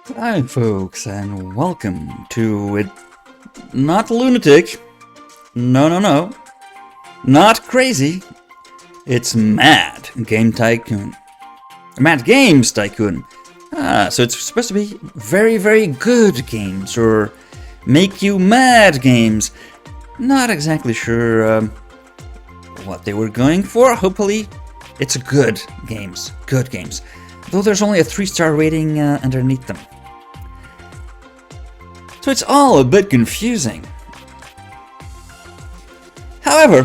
Hi folks, and welcome to it. Not lunatic, no, not crazy, it's Mad Game Tycoon. Mad Games Tycoon. So it's supposed to be very good games, or make you mad games. Not exactly sure what they were going for. Hopefully it's good games, though there's only a 3-star rating underneath them. So it's all a bit confusing. However,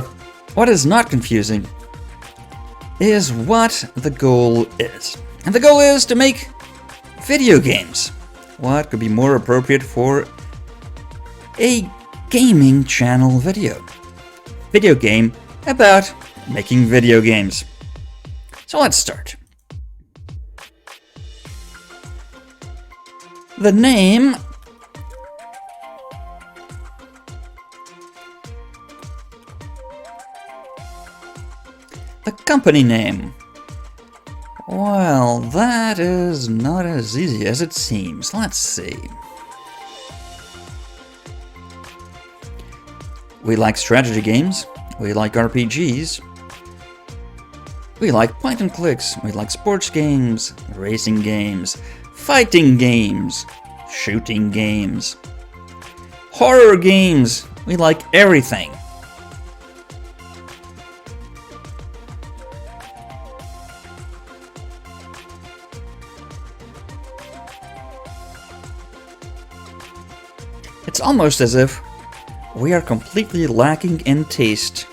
what is not confusing is what the goal is. And the goal is to make video games. What could be more appropriate for a gaming channel video? Video game about making video games. So let's start. The name the company name. Well, that is not as easy as it seems. Let's see. We like strategy games. We like RPGs. We like point and clicks. We like sports games, racing games, fighting games, shooting games, horror games. We like everything. It's almost as if we are completely lacking in taste.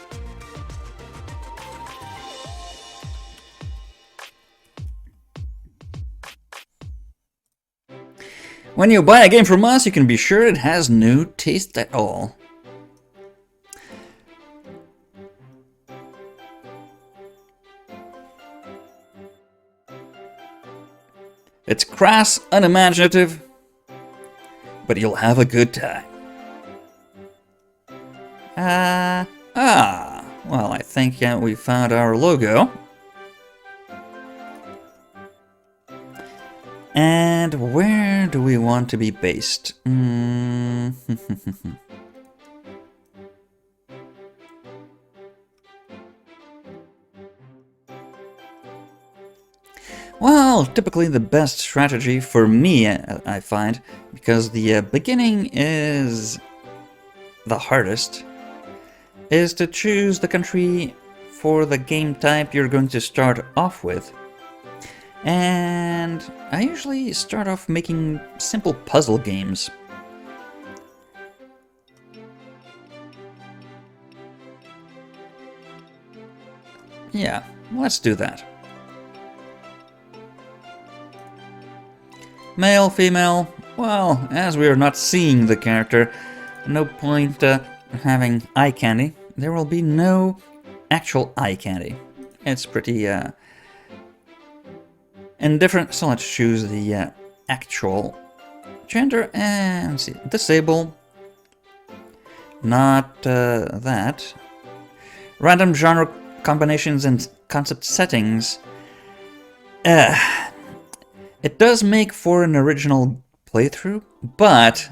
When you buy a game from us, you can be sure it has no taste at all. It's crass, unimaginative, but you'll have a good time. Well, I think we found our logo. And where do we want to be based? Well, typically the best strategy for me, I find, because the beginning is the hardest, is to choose the country for the game type you're going to start off with. And I usually start off making simple puzzle games. Yeah, let's do that. Male, female, well, as we are not seeing the character, no point having eye candy. There will be no actual eye candy. It's pretty indifferent, so let's choose the actual gender and see, disable. Not that. Random genre combinations and concept settings. It does make for an original playthrough, but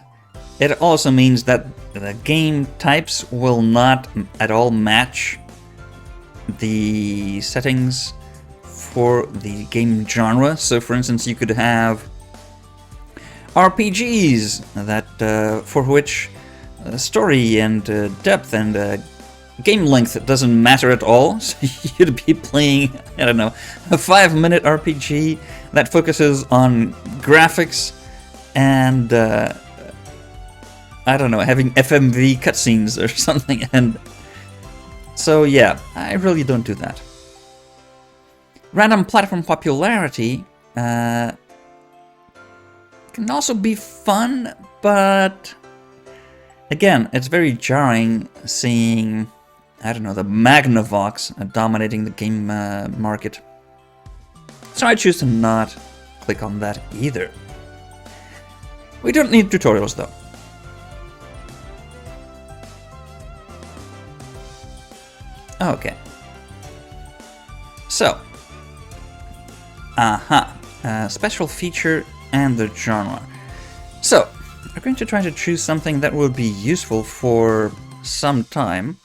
it also means that the game types will not at all match the settings for the game genre. So for instance, you could have RPGs that for which story and depth and game length doesn't matter at all. So you'd be playing, I don't know, a 5-minute RPG that focuses on graphics and I don't know, having FMV cutscenes or something. And so yeah, I really don't do that. Random platform popularity can also be fun, but again, it's very jarring seeing, I don't know, the Magnavox dominating the game market. So I choose to not click on that either. We don't need tutorials though. Okay. So, special feature and the genre. So, we're going to try to choose something that will be useful for some time,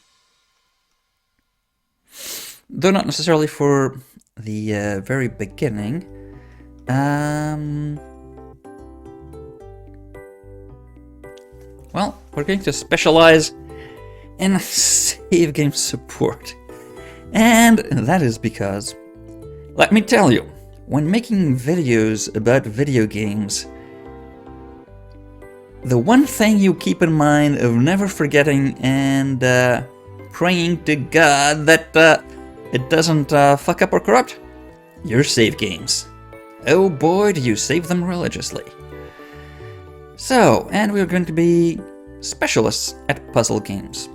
though not necessarily for the very beginning. Well, we're going to specialize in save game support. And that is because, let me tell you, when making videos about video games, the one thing you keep in mind of never forgetting and praying to God that it doesn't fuck up or corrupt, your save games. Oh boy, do you save them religiously. So, and we're going to be specialists at puzzle games.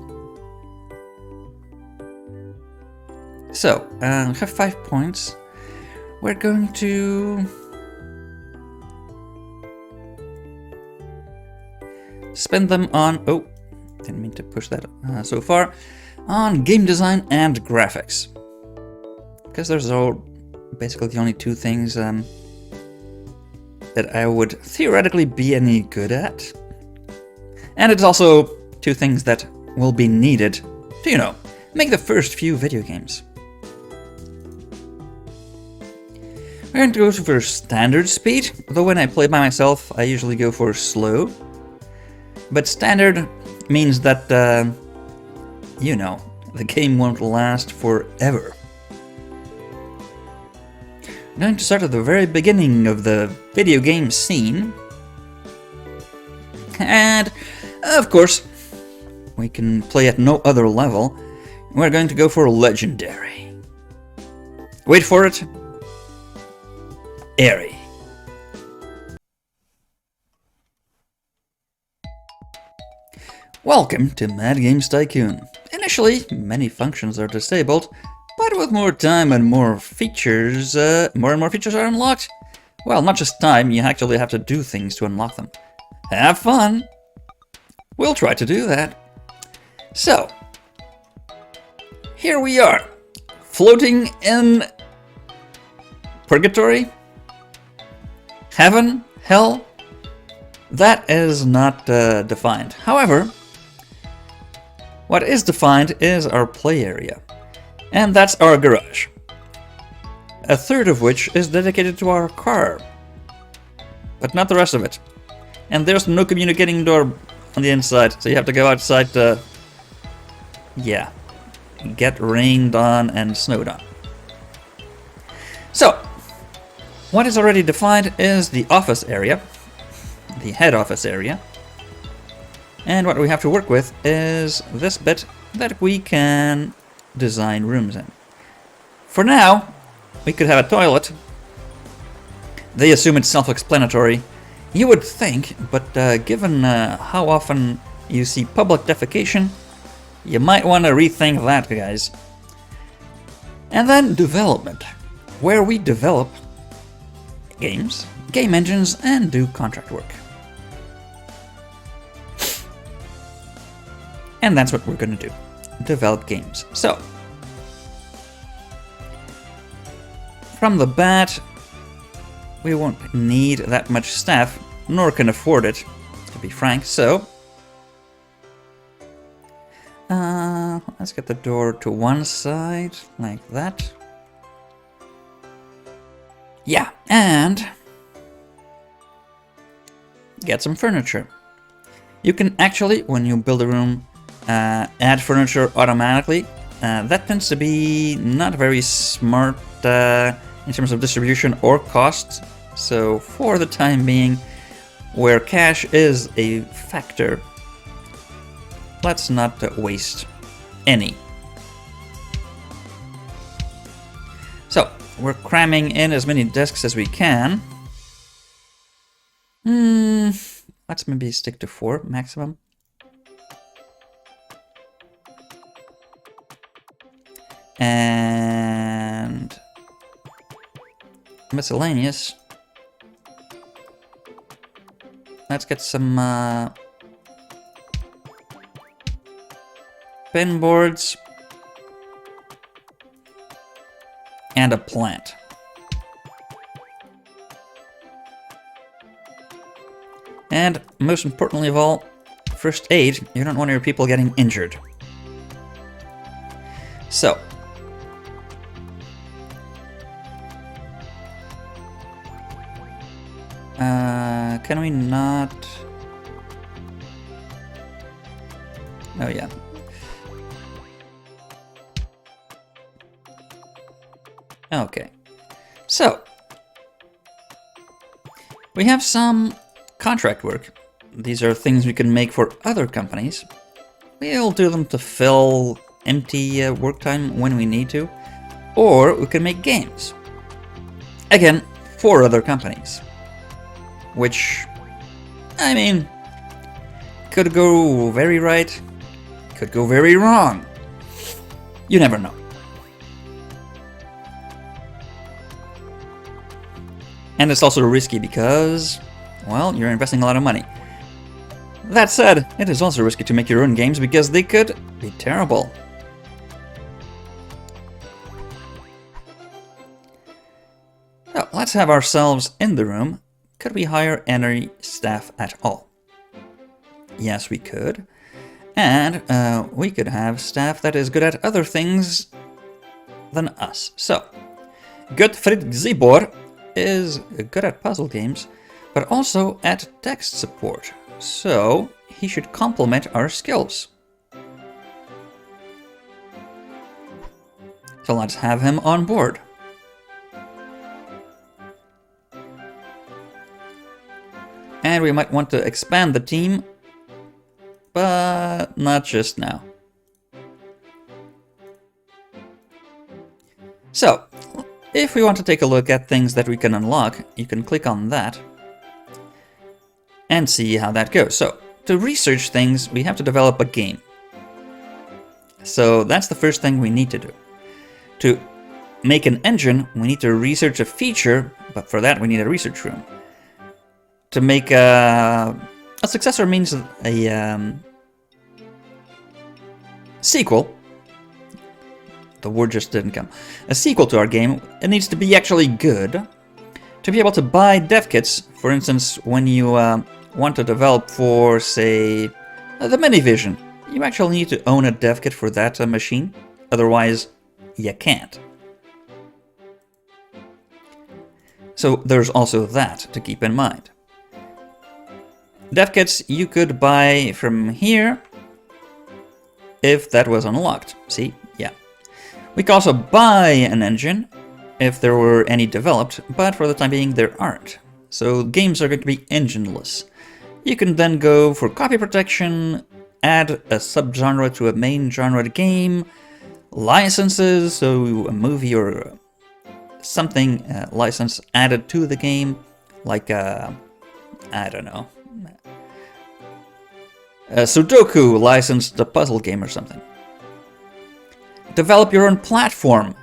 So, we have 5 points. We're going to spend them on, oh, didn't mean to push that so far, on game design and graphics. Because those are basically the only two things that I would theoretically be any good at. And it's also two things that will be needed to, you know, make the first few video games. We're going to go for standard speed, though when I play by myself, I usually go for slow. But standard means that, you know, the game won't last forever. I'm going to start at the very beginning of the video game scene. And, of course, we can play at no other level. We're going to go for legendary. Wait for it. Airy. Welcome to Mad Games Tycoon. Initially, many functions are disabled, but with more time and more features, more and more features are unlocked. Well, not just time, you actually have to do things to unlock them. Have fun! We'll try to do that. So, here we are, floating in purgatory? Heaven? Hell? That is not defined. However, what is defined is our play area. And that's our garage. A third of which is dedicated to our car. But not the rest of it. And there's no communicating door on the inside, so you have to go outside to, yeah, get rained on and snowed on. So, what is already defined is the office area, the head office area. And what we have to work with is this bit that we can design rooms in. For now, we could have a toilet. They assume it's self-explanatory. You would think, but given how often you see public defecation, you might want to rethink that, guys. And then development, where we develop games, game engines, and do contract work. And that's what we're going to do. Develop games. So, from the bat, we won't need that much staff, nor can afford it, to be frank, so let's get the door to one side, like that. Yeah, and get some furniture. You can actually, when you build a room, add furniture automatically. That tends to be not very smart in terms of distribution or cost. So for the time being, where cash is a factor, let's not waste any. So we're cramming in as many desks as we can. Let's maybe stick to 4 maximum. And miscellaneous. Let's get some pin boards and a plant. And most importantly of all, first aid. You don't want your people getting injured. So, can we not? Oh yeah. Okay. So, we have some contract work. These are things we can make for other companies. We'll do them to fill empty work time when we need to. Or we can make games. Again, for other companies. Which, I mean, could go very right, could go very wrong. You never know. And it's also risky because, well, you're investing a lot of money. That said, it is also risky to make your own games because they could be terrible. So, let's have ourselves in the room. Could we hire any staff at all? Yes, we could. And we could have staff that is good at other things than us. So, Gottfried Zibor is good at puzzle games, but also at text support. So, he should complement our skills. So let's have him on board. And we might want to expand the team, but not just now. So, if we want to take a look at things that we can unlock, you can click on that and see how that goes. So, to research things, we have to develop a game. So that's the first thing we need to do. To make an engine, we need to research a feature, but for that we need a research room. To make a successor means a sequel. The word just didn't come. A sequel to our game, it needs to be actually good. To be able to buy dev kits, for instance, when you want to develop for, say, the Minivision, you actually need to own a dev kit for that machine. Otherwise, you can't. So there's also that to keep in mind. Dev kits you could buy from here if that was unlocked. See? Yeah. We could also buy an engine if there were any developed, but for the time being there aren't. So games are going to be engineless. You can then go for copy protection, add a subgenre to a main genre game, licenses, so a movie or something license added to the game, like I don't know, a Sudoku licensed a puzzle game or something. Develop your own platform.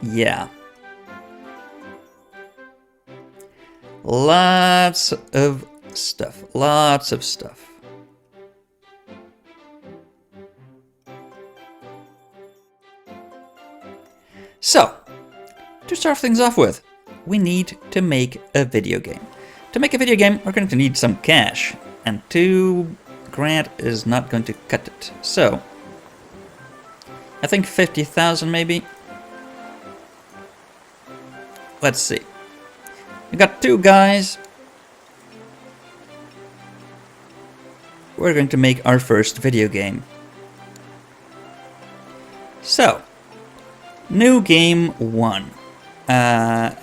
Yeah. Lots of stuff. Lots of stuff. So, to start things off with, we need to make a video game. To make a video game, we're going to need some cash, and $2 grand is not going to cut it. So, I think 50,000 maybe. Let's see. We got 2 guys. We're going to make our first video game. So, new game 1.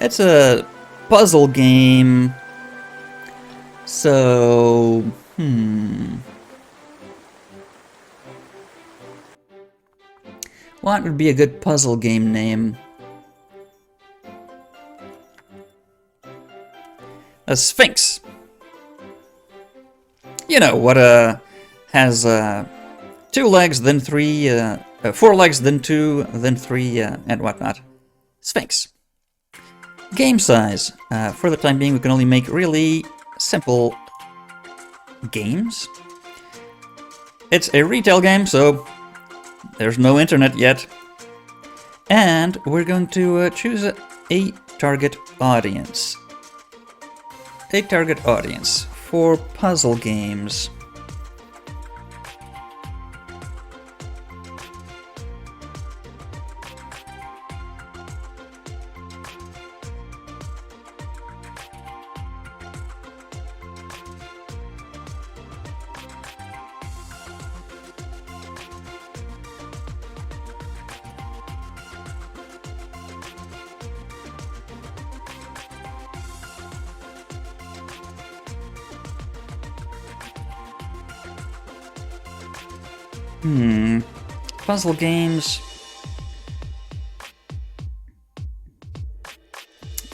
It's a puzzle game. So, what would be a good puzzle game name? A Sphinx. You know, what has 2 legs, then 3, 4 legs, then 2, then 3, and whatnot. Sphinx. Game size. For the time being, we can only make really simple games. It's a retail game, so there's no internet yet. And we're going to choose a target audience. A target audience for puzzle games. Puzzle games.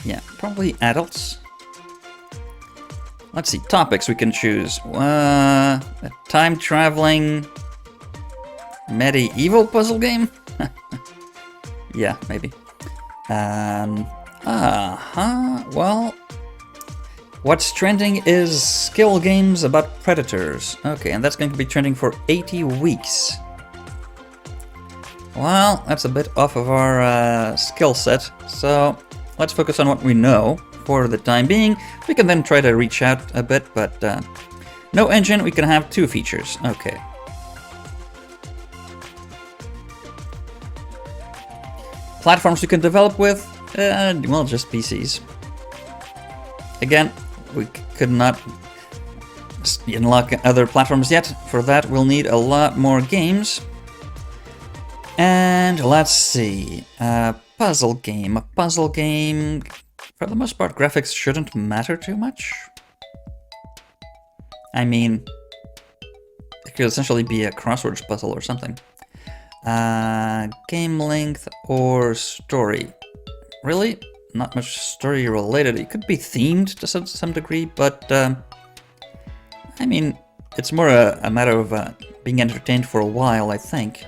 Yeah, probably adults. Let's see, topics we can choose. A time-traveling medieval puzzle game? Yeah, maybe. Well, what's trending is skill games about predators. Okay, and that's going to be trending for 80 weeks. Well, that's a bit off of our skill set, so let's focus on what we know for the time being. We can then try to reach out a bit, but no engine, we can have 2 features. Okay. Platforms we can develop with, well, just PCs. Again, we could not unlock other platforms yet. For that, we'll need a lot more games. And let's see, a puzzle game. For the most part, graphics shouldn't matter too much. I mean, it could essentially be a crosswords puzzle or something. Game length or story. Really? Not much story related. It could be themed to some degree, but I mean, it's more a matter of being entertained for a while, I think.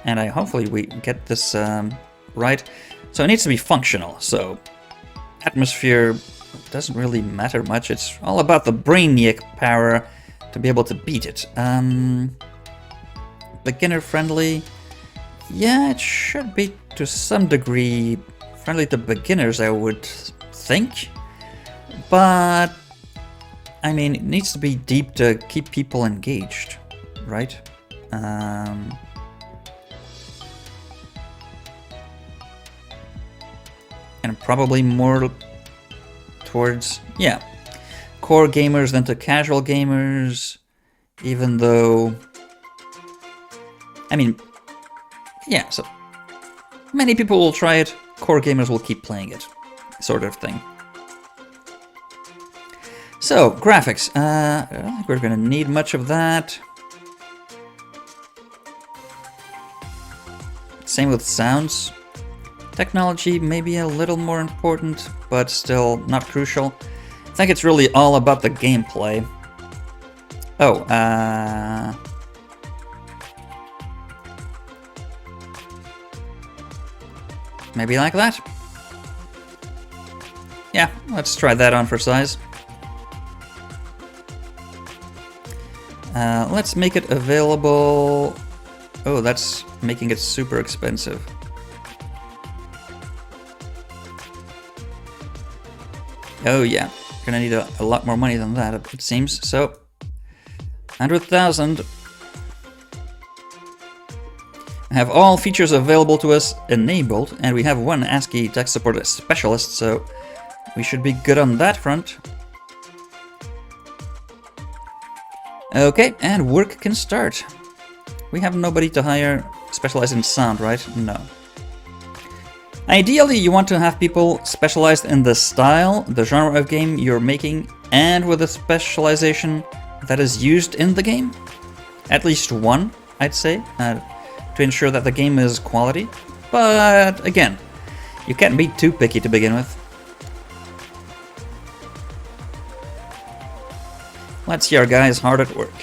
And hopefully we get this right. So it needs to be functional. So atmosphere doesn't really matter much. It's all about the brainiac power to be able to beat it. Beginner friendly. Yeah, it should be to some degree friendly to beginners, I would think. But I mean, it needs to be deep to keep people engaged, right? And probably more towards, yeah, core gamers than to casual gamers, even though, I mean, yeah, so many people will try it, core gamers will keep playing it, sort of thing. So, graphics, I don't think we're gonna need much of that. Same with sounds. Technology may be a little more important, but still not crucial. I think it's really all about the gameplay. Oh, maybe like that? Yeah, let's try that on for size. Let's make it available. Oh, that's making it super expensive. Oh yeah, gonna need a lot more money than that, it seems. So, 100,000. Have all features available to us enabled, and we have 1 ASCII text support specialist, so we should be good on that front. Okay, and work can start. We have nobody to hire specialized in sound, right? No. Ideally, you want to have people specialized in the style, the genre of game you're making, and with a specialization that is used in the game. At least 1, I'd say, to ensure that the game is quality. But again, you can't be too picky to begin with. Let's see our guys hard at work.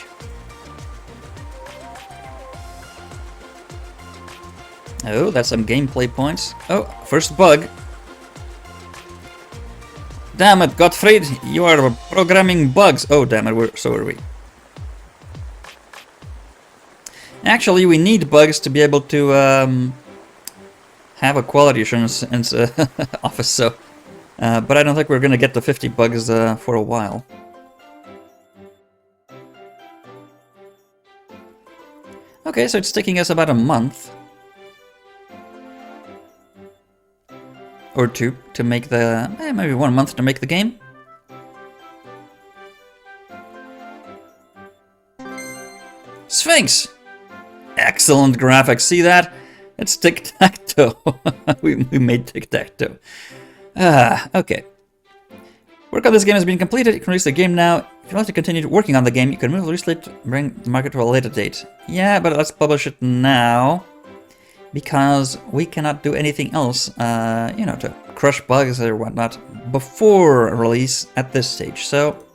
Oh, that's some gameplay points. Oh, first bug. Damn it, Gottfried, you are programming bugs. Oh, damn it, so are we. Actually, we need bugs to be able to have a quality assurance office, so... but I don't think we're gonna get the 50 bugs for a while. Okay, so it's taking us about a month. Or two to make the... maybe 1 month to make the game. Sphinx! Excellent graphics, see that? It's tic-tac-toe. we made tic-tac-toe. Okay. Work on this game has been completed. You can release the game now. If you want to continue working on the game, you can move the release date to bring the market to a later date. Yeah, but let's publish it now. Because we cannot do anything else, you know, to crush bugs or whatnot before release at this stage. So,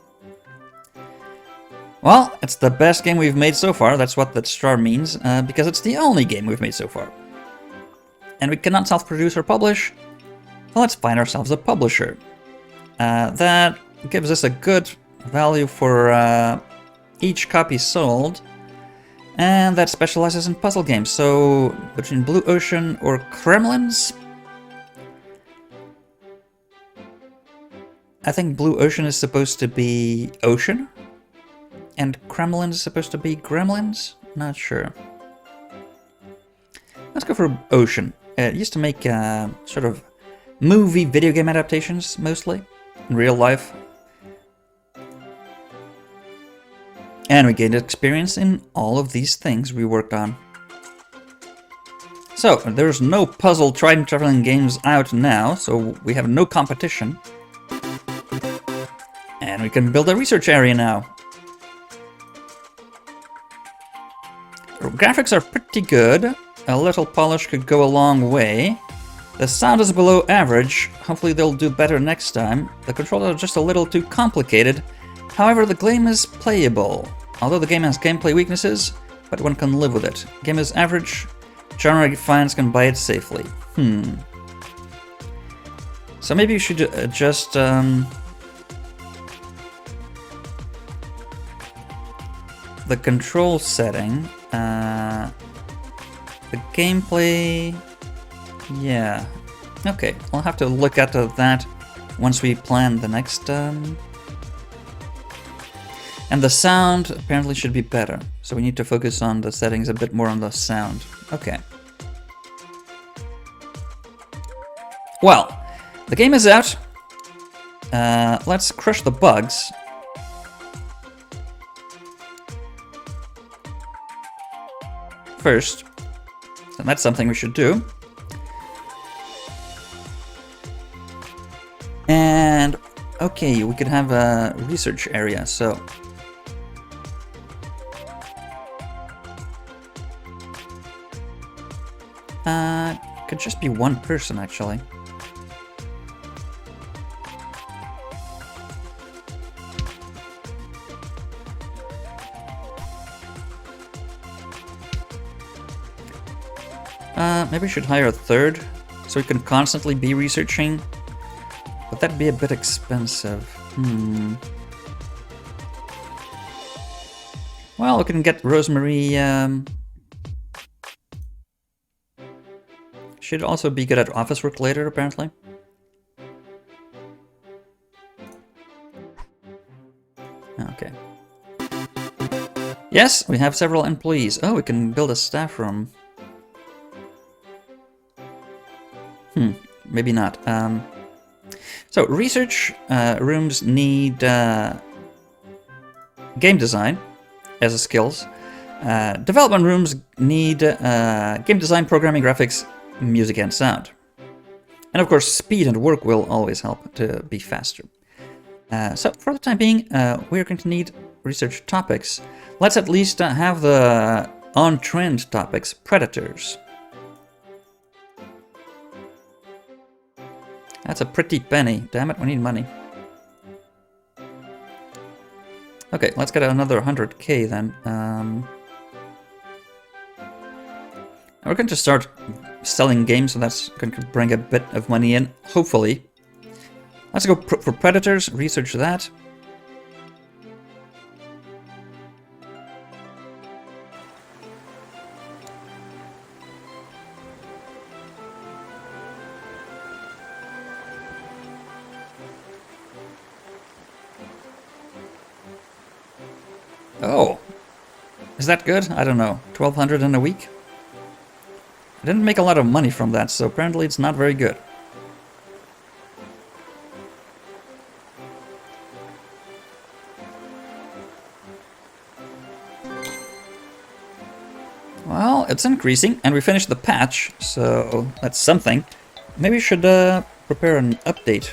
well, it's the best game we've made so far. That's what that star means, because it's the only game we've made so far. And we cannot self-produce or publish. Well, let's find ourselves a publisher. That gives us a good value for each copy sold. And that specializes in puzzle games. So, between Blue Ocean or Kremlins? I think Blue Ocean is supposed to be Ocean. And Kremlins is supposed to be Gremlins? Not sure. Let's go for Ocean. It used to make sort of movie video game adaptations, mostly. In real life. And we gained experience in all of these things we worked on. So, there's no puzzle Trident traveling games out now, so we have no competition. And we can build a research area now. Our graphics are pretty good. A little polish could go a long way. The sound is below average. Hopefully they'll do better next time. The controls are just a little too complicated. However, the game is playable. Although the game has gameplay weaknesses, but one can live with it. Game is average. Genre fans can buy it safely. So maybe you should adjust the control setting. The gameplay... Yeah. Okay, I'll have to look at that once we plan the next... And the sound apparently should be better. So we need to focus on the settings a bit more on the sound. Okay. Well, the game is out. Let's crush the bugs. First. So that's something we should do. And, okay, we could have a research area, so... Could just be one person, actually. Maybe we should hire a third, so we can constantly be researching. But that'd be a bit expensive. Well, we can get Rosemary... Should also be good at office work later, apparently. Okay. Yes, we have several employees. Oh, we can build a staff room. Maybe not. So, research rooms need game design as a skills. Development rooms need game design, programming, graphics, music and sound. And of course, speed and work will always help to be faster. So for the time being, we're going to need research topics. Let's at least have the on-trend topics, predators. That's a pretty penny. Damn it, we need money. Okay, let's get another 100k then. We're going to start selling games, so that's going to bring a bit of money in, hopefully. Let's go for predators, research that. Oh, is that good? I don't know. 1,200 in a week? I didn't make a lot of money from that, so apparently it's not very good. Well, it's increasing, and we finished the patch, so that's something. Maybe we should prepare an update.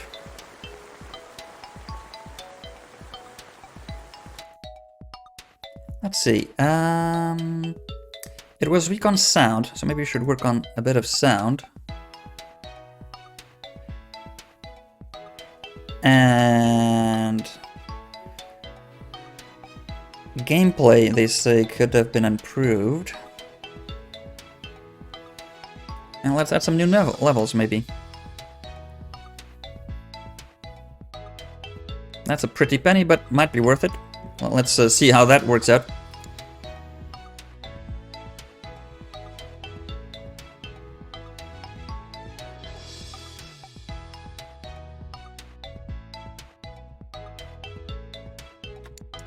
Let's see. It was weak on sound, so maybe we should work on a bit of sound. And gameplay, they say, could have been improved. And let's add some new levels, maybe. That's a pretty penny, but might be worth it. Well, let's see how that works out.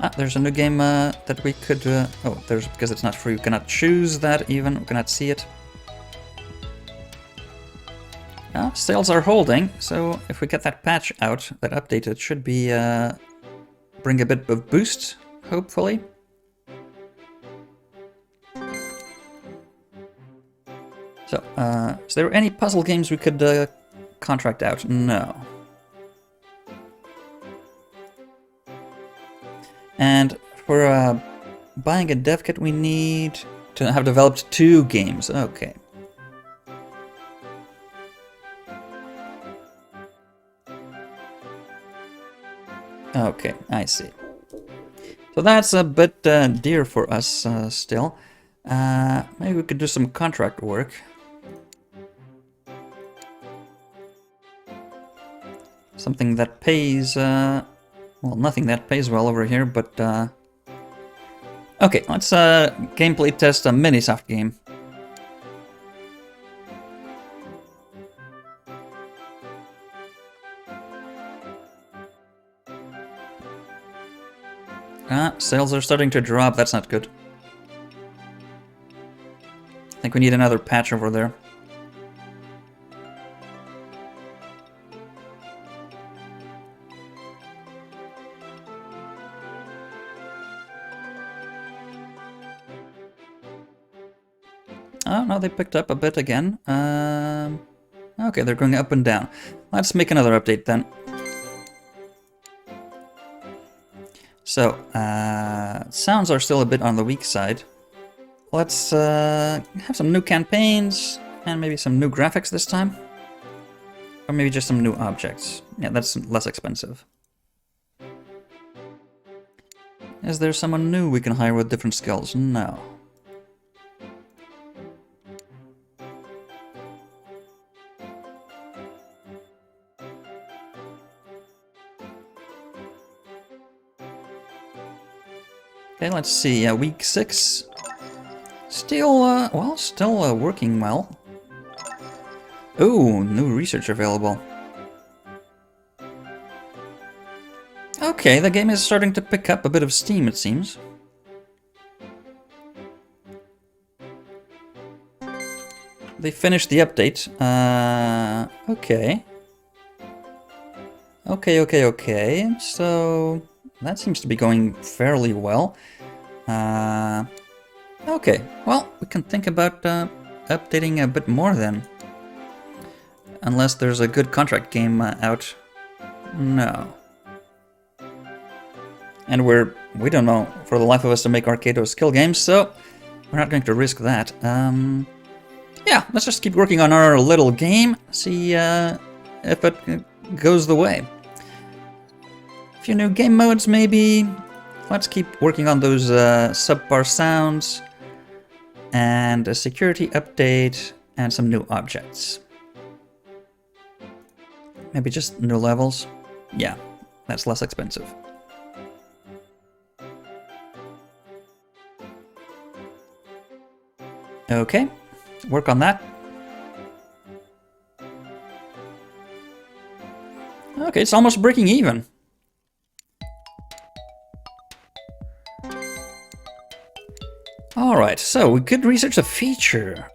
Ah, there's a new game that we could... oh, there's because it's not free, we cannot choose that even, we cannot see it. Sales are holding, so if we get that patch out, that update, it should be bring a bit of boost, hopefully. So, is there any puzzle games we could contract out? No. And for buying a dev kit, we need to have developed 2 games. Okay. Okay, I see. So that's a bit dear for us still. Maybe we could do some contract work. Something that pays... well, nothing that pays well over here, but... okay, let's gameplay test a Minisoft game. Sales are starting to drop, that's not good. I think we need another patch over there. Oh, no, they picked up a bit again. Okay, they're going up and down. Let's make another update then. So, sounds are still a bit on the weak side. Let's have some new campaigns, and maybe some new graphics this time. Or maybe just some new objects. Yeah, that's less expensive. Is there someone new we can hire with different skills? No. Okay, let's see, week 6. Still, well, still working well. Ooh, new research available. Okay, the game is starting to pick up a bit of steam, it seems. They finished the update. Okay. Okay. So, that seems to be going fairly well. Okay, well, we can think about updating a bit more then. Unless there's a good contract game out. No. And we don't know for the life of us to make Arcado skill games, so we're not going to risk that. Yeah, let's just keep working on our little game, see if it goes the way. A few new game modes, maybe. Let's keep working on those subpar sounds, and a security update, and some new objects. Maybe just new levels. Yeah, that's less expensive. Okay, work on that. Okay, it's almost breaking even. Alright, so we could research a feature.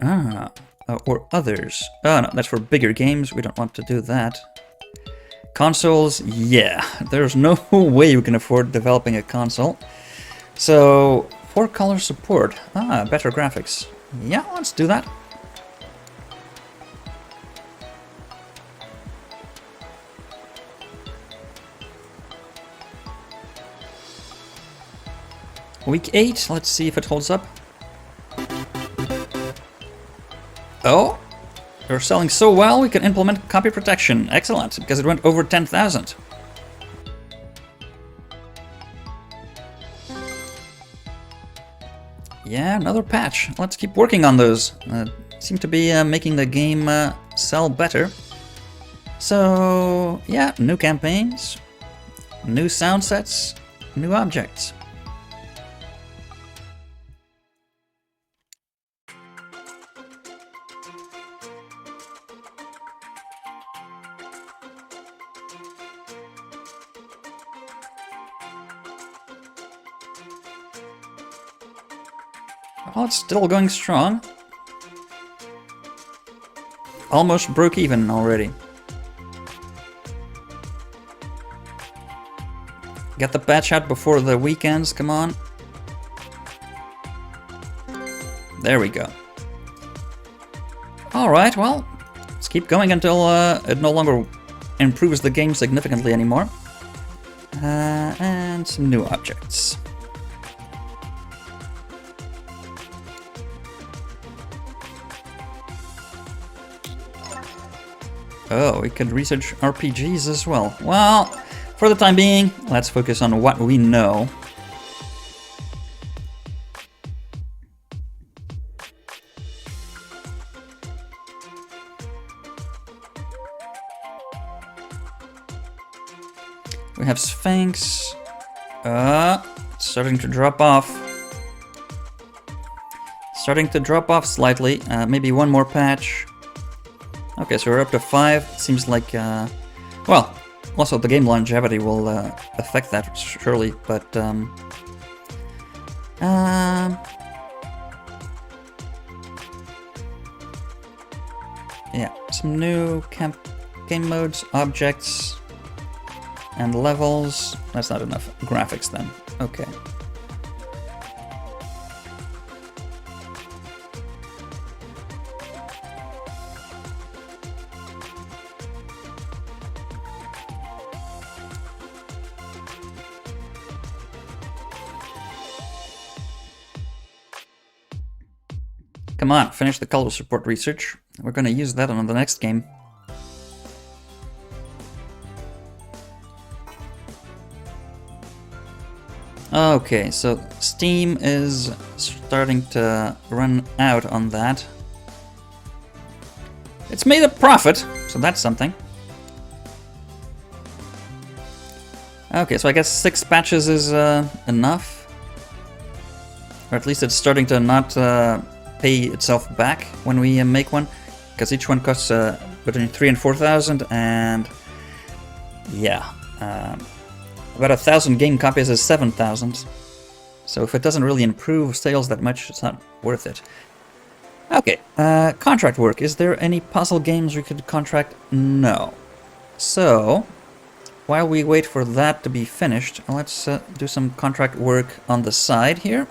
Or others. Oh no, that's for bigger games. We don't want to do that. Consoles, yeah. There's no way we can afford developing a console. So, 4-color support. Better graphics. Yeah, let's do that. Week 8, let's see if it holds up. Oh, they're selling so well we can implement copy protection. Excellent, because it went over 10,000. Yeah, another patch. Let's keep working on those. Seem to be making the game sell better. So, yeah, new campaigns, new sound sets, new objects. Oh, it's still going strong. Almost broke even already. Get the patch out before the weekends, come on. There we go. Alright, well, let's keep going until it no longer improves the game significantly anymore. And some new objects. Oh, we could research RPGs as well. Well, for the time being, let's focus on what we know. We have Sphinx. It's starting to drop off. Starting to drop off slightly. Maybe one more patch. Okay, so we're up to 5. Seems like, well, also the game longevity will affect that surely, but yeah, some new game modes, objects, and levels. That's not enough graphics then. Okay. Come on, finish the color support research. We're gonna use that on the next game. Okay, so Steam is starting to run out on that. It's made a profit, so that's something. Okay, so I guess 6 patches is enough. Or at least it's starting to not pay itself back when we make one, because each one costs between 3,000 and 4,000, and yeah, about 1,000 game copies is 7,000. So if it doesn't really improve sales that much, it's not worth it. Okay, contract work. Is there any puzzle games we could contract? No. So while we wait for that to be finished, let's do some contract work on the side here.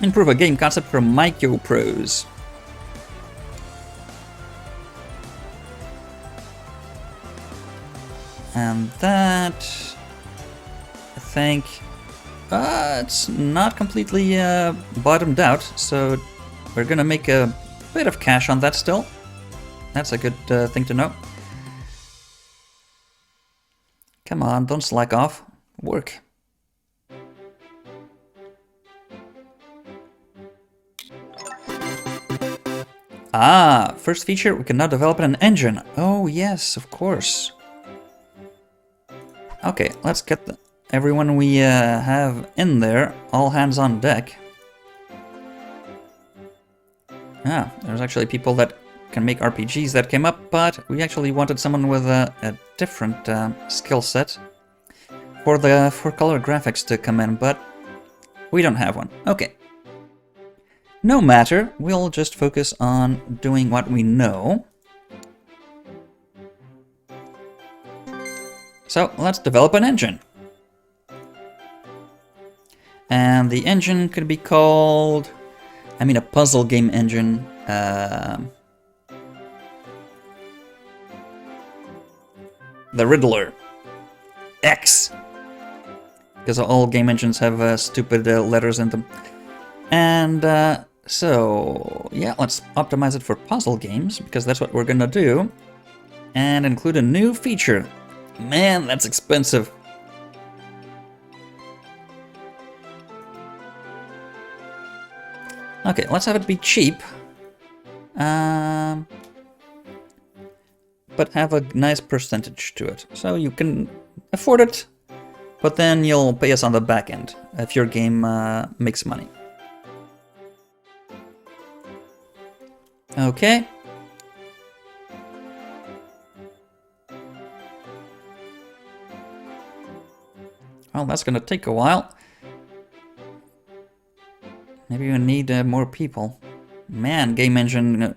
Improve a game concept for Micro Pros. And that, I think, it's not completely bottomed out, so we're gonna make a bit of cash on that still. That's a good thing to know. Come on, don't slack off. Work. First feature, we can now develop an engine. Oh yes, of course. Okay, let's get everyone we have in there, all hands on deck. There's actually people that can make RPGs that came up, but we actually wanted someone with a different skill set for the 4-color graphics to come in, but We don't have one. Okay. No matter, we'll just focus on doing what we know. So let's develop an engine. And the engine could be called, a puzzle game engine. The Riddler. X. Because all game engines have stupid letters in them. And so, yeah, let's optimize it for puzzle games, because that's what we're gonna do. And include a new feature. Man, that's expensive. Okay, let's have it be cheap. But have a nice percentage to it. So you can afford it, but then you'll pay us on the back end if your game makes money. Okay. Well, that's gonna take a while. Maybe we need more people. Man, game engine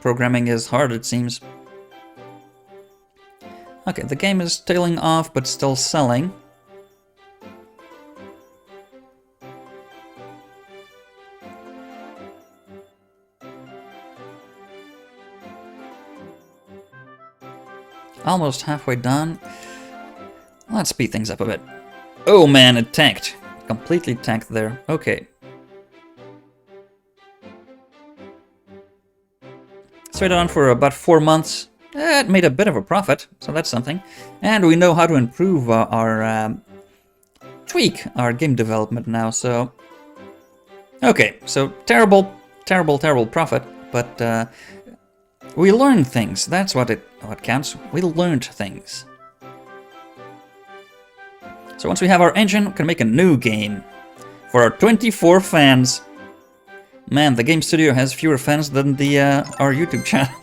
programming is hard, it seems. Okay, the game is tailing off, but still selling. Almost halfway done. Let's speed things up a bit. Oh man, it tanked. Completely tanked there. Okay. Straight on for about 4 months. It made a bit of a profit, so that's something. And we know how to improve tweak our game development now, so... Okay, so terrible profit, but we learned things. That's what counts. We learned things. So once we have our engine, we can make a new game for our 24 fans. Man, the game studio has fewer fans than our YouTube channel.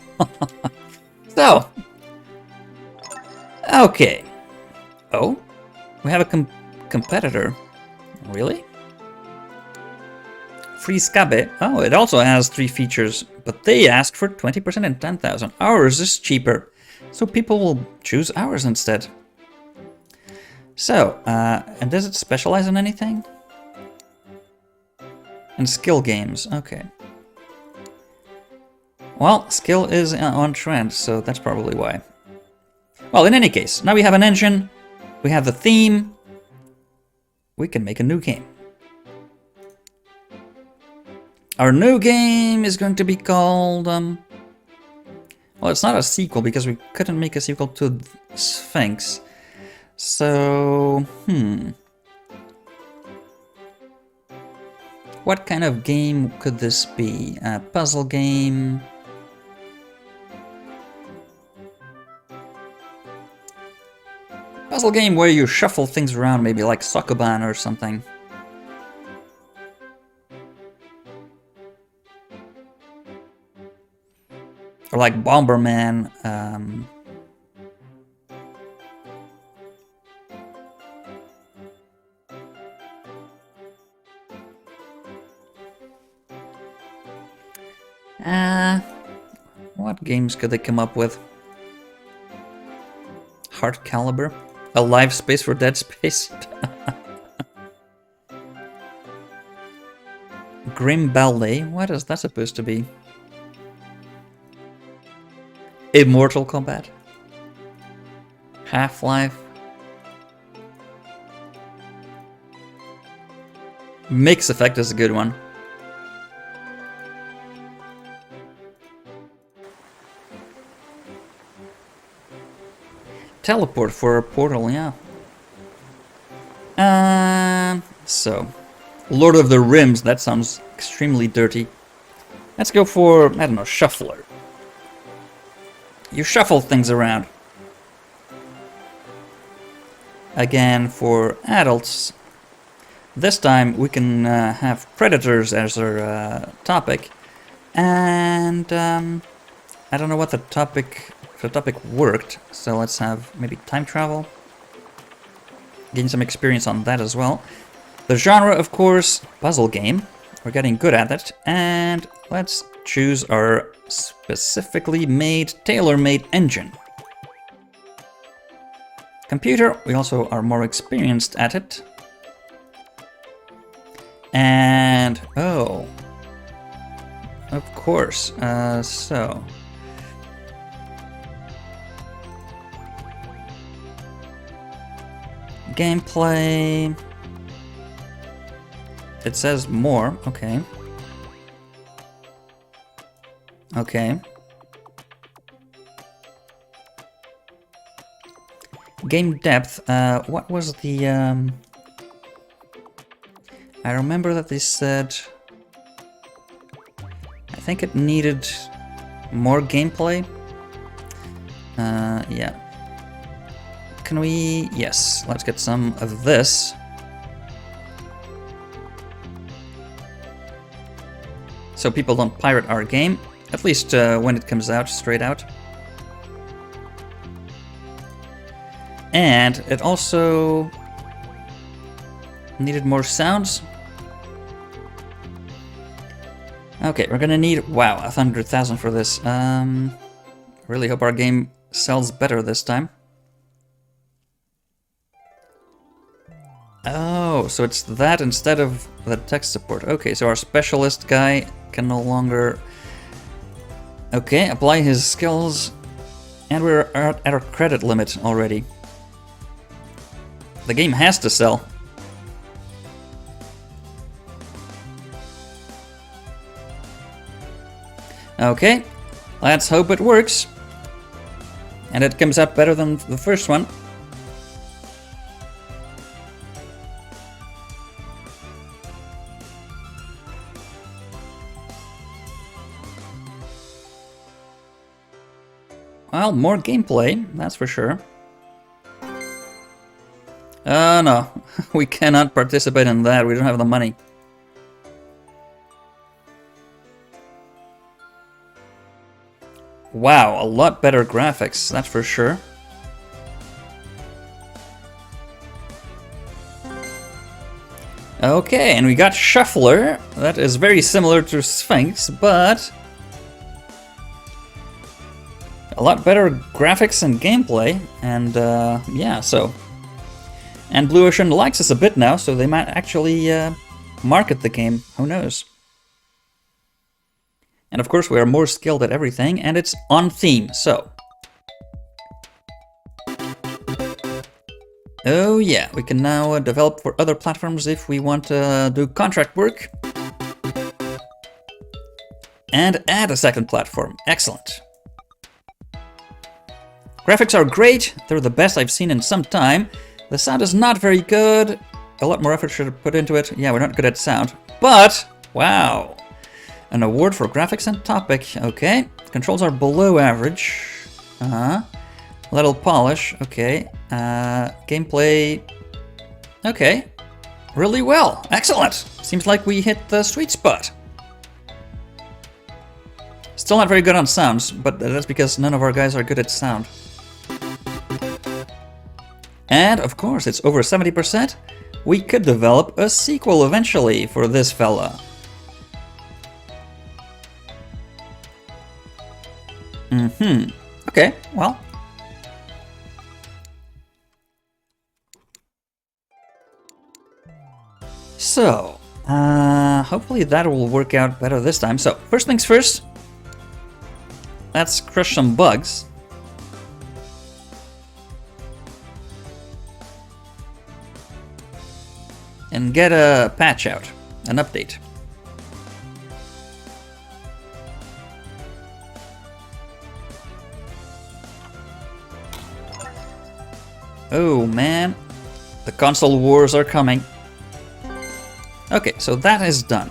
So, okay. Oh, we have a competitor. Really? Free Scabe. Oh, it also has 3 features, but they asked for 20% and 10,000. Ours is cheaper, so people will choose ours instead. So, and does it specialize in anything? In skill games, okay. Well, skill is on trend, so that's probably why. Well, in any case, now we have an engine, we have the theme, we can make a new game. Our new game is going to be called, well, it's not a sequel because we couldn't make a sequel to Sphinx. So, what kind of game could this be? A puzzle game? Puzzle game where you shuffle things around, maybe like Sokoban or something. Or like Bomberman. What games could they come up with? Heart Caliber? A live space for Dead Space? Grim Ballet? What is that supposed to be? Immortal Kombat? Half-Life? Mix Effect is a good one. Teleport for a portal, yeah. So, Lord of the Rims, that sounds extremely dirty. Let's go for, I don't know, Shuffler. You shuffle things around. Again, for adults, this time we can have predators as our topic. And I don't know what the topic worked, so let's have maybe time travel. Gain some experience on that as well. The genre, of course, puzzle game. We're getting good at it. And let's choose our specifically made, tailor-made engine. Computer, we also are more experienced at it. And, oh, of course, so. Gameplay. It says more, okay. Okay. Game depth, what was the, I remember that they said, I think it needed more gameplay. Yeah. Can we, yes, let's get some of this. So people don't pirate our game, at least when it comes out, straight out. And it also needed more sounds. Okay, we're gonna need, wow, 100,000 for this. Really hope our game sells better this time. Oh, so it's that instead of the tech support. Okay, so our specialist guy can no longer... Okay, apply his skills. And we're at our credit limit already. The game has to sell. Okay, let's hope it works. And it comes out better than the first one. Well, more gameplay, that's for sure. No, we cannot participate in that, we don't have the money. Wow, a lot better graphics, that's for sure. Okay, and we got Shuffler. That is very similar to Sphinx, but a lot better graphics and gameplay. And yeah, so. And Blue Ocean likes us a bit now, so they might actually market the game. Who knows? And of course, we are more skilled at everything, and it's on theme, so. Oh yeah, we can now develop for other platforms if we want to do contract work. And add a second platform. Excellent. Graphics are great, they're the best I've seen in some time. The sound is not very good. A lot more effort should have put into it. Yeah, we're not good at sound. But, wow. An award for graphics and topic. Okay. Controls are below average. Little polish. Okay. Gameplay. Okay. Really well. Excellent. Seems like we hit the sweet spot. Still not very good on sounds, but that's because none of our guys are good at sound. And of course, it's over 70%. We could develop a sequel eventually for this fella. Okay, well. So, hopefully that will work out better this time. So, first things first. Let's crush some bugs. And get a patch out, an update. Oh man, the console wars are coming. Okay, so that is done.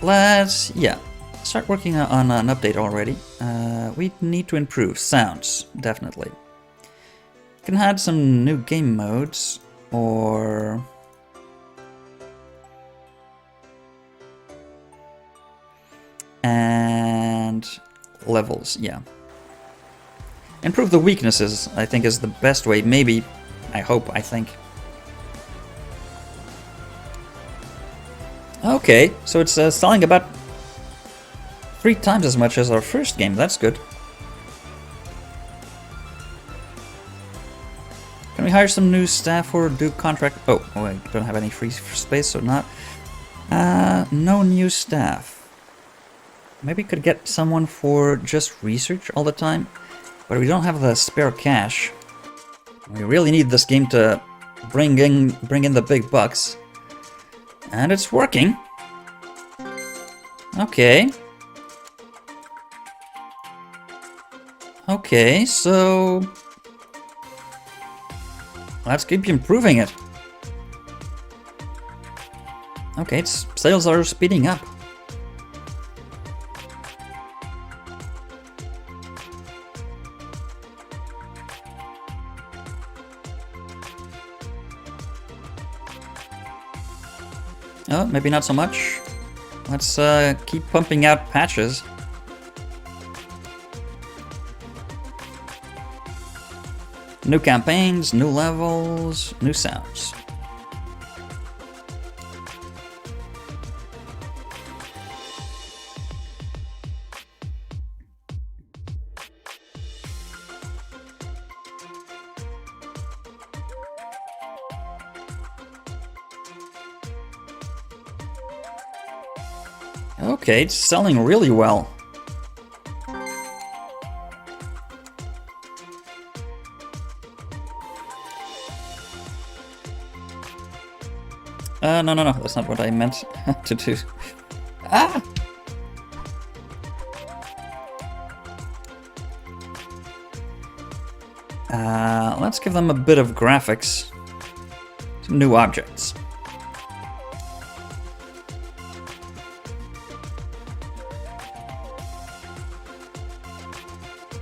Let's, yeah, start working on an update already. We need to improve sounds, definitely. Can add some new game modes, or... and levels, yeah. Improve the weaknesses, I think, is the best way. Maybe, I hope, I think. Okay, so it's selling about 3 times as much as our first game. That's good. Can we hire some new staff or do contract? Oh, I don't have any free space, so not. No new staff. Maybe could get someone for just research all the time, but we don't have the spare cash. We really need this game to bring in the big bucks, and it's working. Okay. Okay, so let's keep improving it. Okay, sales are speeding up. Oh, maybe not so much. Let's keep pumping out patches. New campaigns, new levels, new sounds. Okay, it's selling really well. No, that's not what I meant to do. Ah! Let's give them a bit of graphics. Some new objects.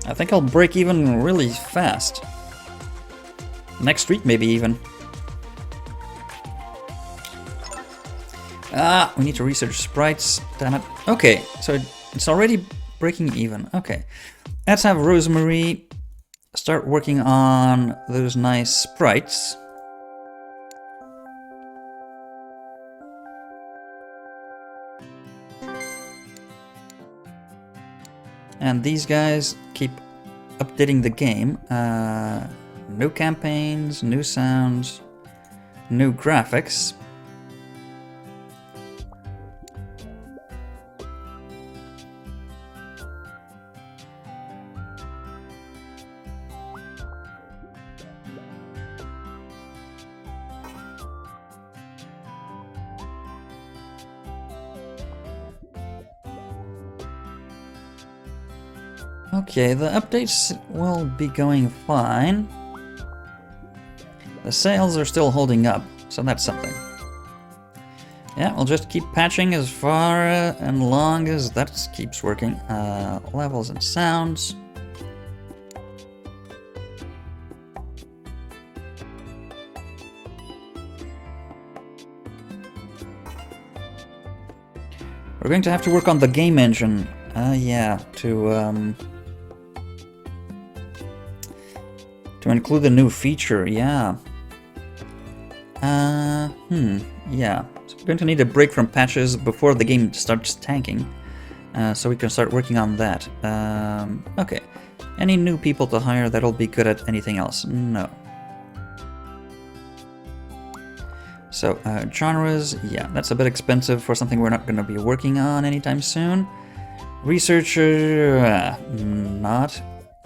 I think I'll break even really fast. Next week, maybe even. Ah, we need to research sprites. Damn it. Okay, so it's already breaking even. Okay. Let's have Rosemary start working on those nice sprites. And these guys keep updating the game. New campaigns, new sounds, new graphics. Okay, the updates will be going fine. The sales are still holding up, so that's something. Yeah, we'll just keep patching as far and long as that keeps working. Levels and sounds. We're going to have to work on the game engine. Yeah, to include the new feature, yeah. Yeah. So we're going to need a break from patches before the game starts tanking, so we can start working on that. Okay. Any new people to hire that'll be good at anything else? No. So, genres, yeah, that's a bit expensive for something we're not going to be working on anytime soon. Researcher, not.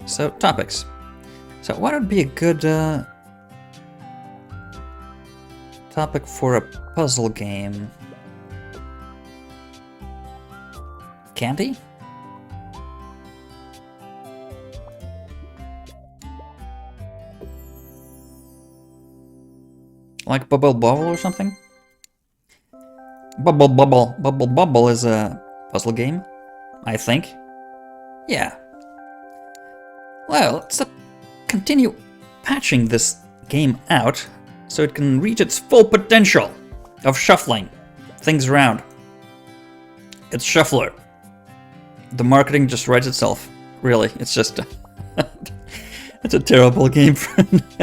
So, topics. So what would be a good topic for a puzzle game? Candy? Like Bubble Bubble or something? Bubble Bubble. Bubble Bubble is a puzzle game, I think. Yeah. Well, let's continue patching this game out so it can reach its full potential of shuffling things around. It's Shuffler. The marketing just writes itself. Really, it's just it's a terrible game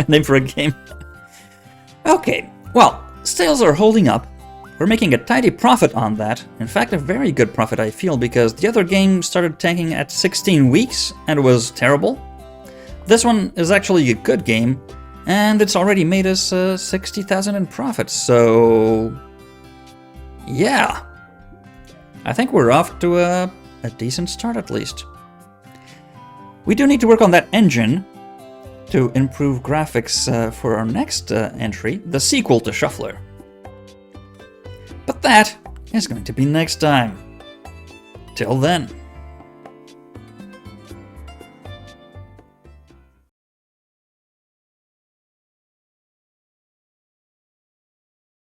name for a game. Okay, well, sales are holding up. We're making a tidy profit on that. In fact, a very good profit, I feel, because the other game started tanking at 16 weeks and it was terrible. This one is actually a good game, and it's already made us 60,000 in profit, so yeah. I think we're off to a decent start at least. We do need to work on that engine to improve graphics for our next entry, the sequel to Shuffler. But that is going to be next time. Till then.